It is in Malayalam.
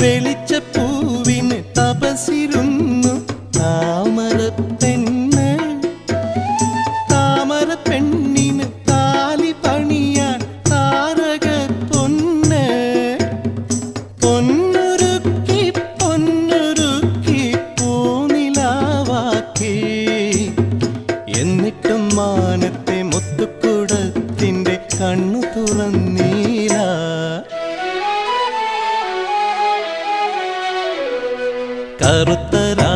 വെളിച്ചപ്പൂവിന് തപസിരുന്നു താമരപ്പെണ്ണ്. താമരപ്പെണ്ണിന് താലി പണിയാൻ താരകപ്പൊന്ന്. പൊന്നുരുക്കി പൊന്നുരുക്കി പൂനിലാവാക്കി. എന്നിട്ടും മാനത്തെ മുത്തുക്കുടത്തിന്റെ കണ്ണു തുറന്നീല. കറുത്തര